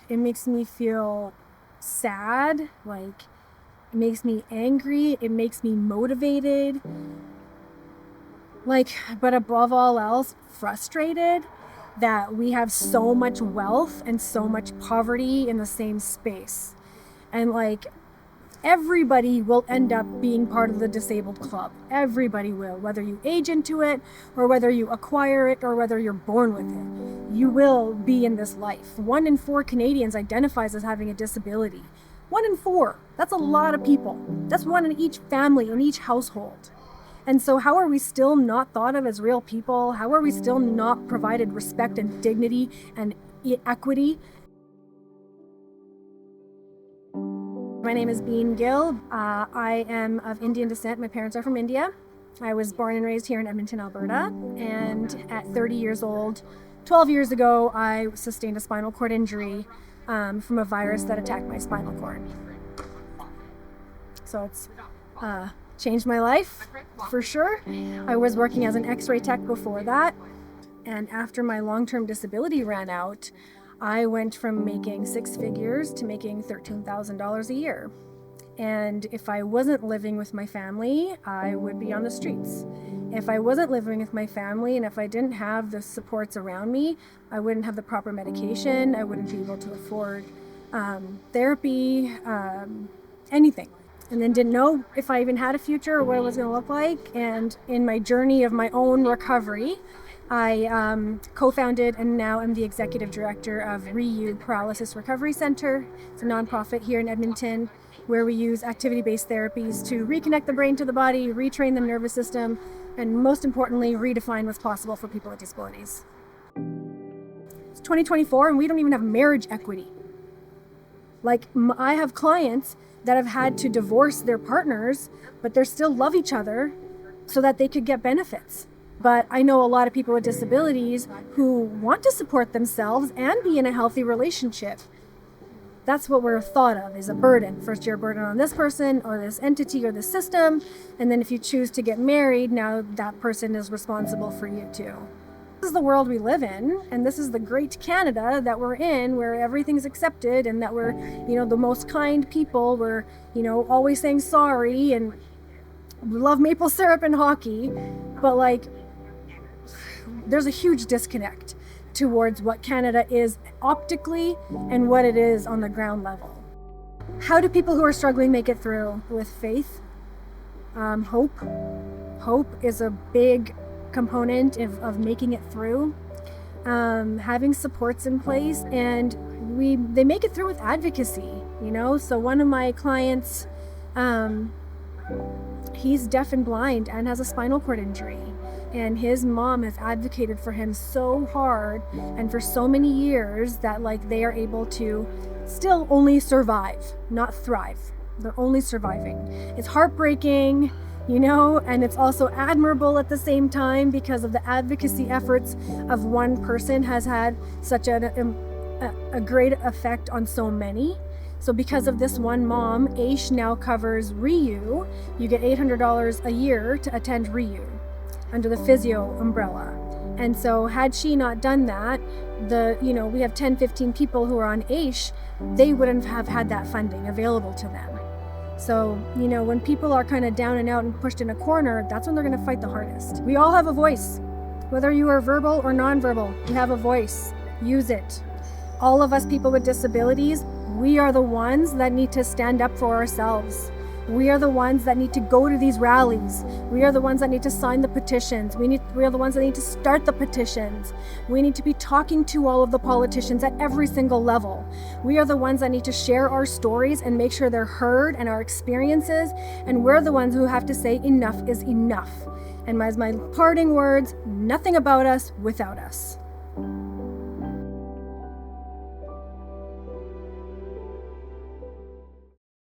It makes me feel sad, like it makes me angry, it makes me motivated, but above all else, frustrated that we have so much wealth and so much poverty in the same space. And everybody will end up being part of the disabled club. Everybody will, whether you age into it or whether you acquire it or whether you're born with it. You will be in this life. 1 in 4 Canadians identifies as having a disability. 1 in 4. That's a lot of people. That's 1 in each family, in each household. And so how are we still not thought of as real people? How are we still not provided respect and dignity and equity? My name is Gill. I am of Indian descent. My parents are from India. I was born and raised here in Edmonton, Alberta. And at 30 years old, 12 years ago, I sustained a spinal cord injury from a virus that attacked my spinal cord. So it's changed my life, for sure. I was working as an X-ray tech before that. And after my long-term disability ran out, I went from making 6 figures to making $13,000 a year. And if I wasn't living with my family, I would be on the streets. If I wasn't living with my family and if I didn't have the supports around me, I wouldn't have the proper medication, I wouldn't be able to afford therapy, anything. And then didn't know if I even had a future or what it was going to look like. And in my journey of my own recovery, I co-founded and now am the executive director of Paralysis Recovery Center. It's a nonprofit here in Edmonton where we use activity-based therapies to reconnect the brain to the body, retrain the nervous system, and most importantly, redefine what's possible for people with disabilities. It's 2024 and we don't even have marriage equity. I have clients that have had to divorce their partners, but they still love each other so that they could get benefits. But I know a lot of people with disabilities who want to support themselves and be in a healthy relationship. That's what we're thought of, is a burden. First you're a burden on this person or this entity or this system, and then if you choose to get married, now that person is responsible for you too. This is the world we live in, and this is the great Canada that we're in, where everything's accepted and that we're, the most kind people. We're, always saying sorry, and we love maple syrup and hockey, but there's a huge disconnect towards what Canada is optically and what it is on the ground level. How do people who are struggling make it through? With faith, hope. Hope is a big component of making it through. Having supports in place, and they make it through with advocacy. So one of my clients, he's deaf and blind and has a spinal cord injury. And his mom has advocated for him so hard and for so many years that they are able to still only survive, not thrive. They're only surviving. It's heartbreaking, and it's also admirable at the same time because of the advocacy efforts of one person has had such a great effect on so many. So because of this one mom, AISH now covers RIU. You get $800 a year to attend RIU under the physio umbrella. And so had she not done that, we have 10, 15 people who are on AISH, they wouldn't have had that funding available to them. So, when people are kind of down and out and pushed in a corner, that's when they're going to fight the hardest. We all have a voice. Whether you are verbal or nonverbal, you have a voice. Use it. All of us people with disabilities, we are the ones that need to stand up for ourselves. We are the ones that need to go to these rallies. We are the ones that need to sign the petitions. We are the ones that need to start the petitions. We need to be talking to all of the politicians at every single level. We are the ones that need to share our stories and make sure they're heard and our experiences. And we're the ones who have to say enough is enough. And as my parting words, nothing about us without us.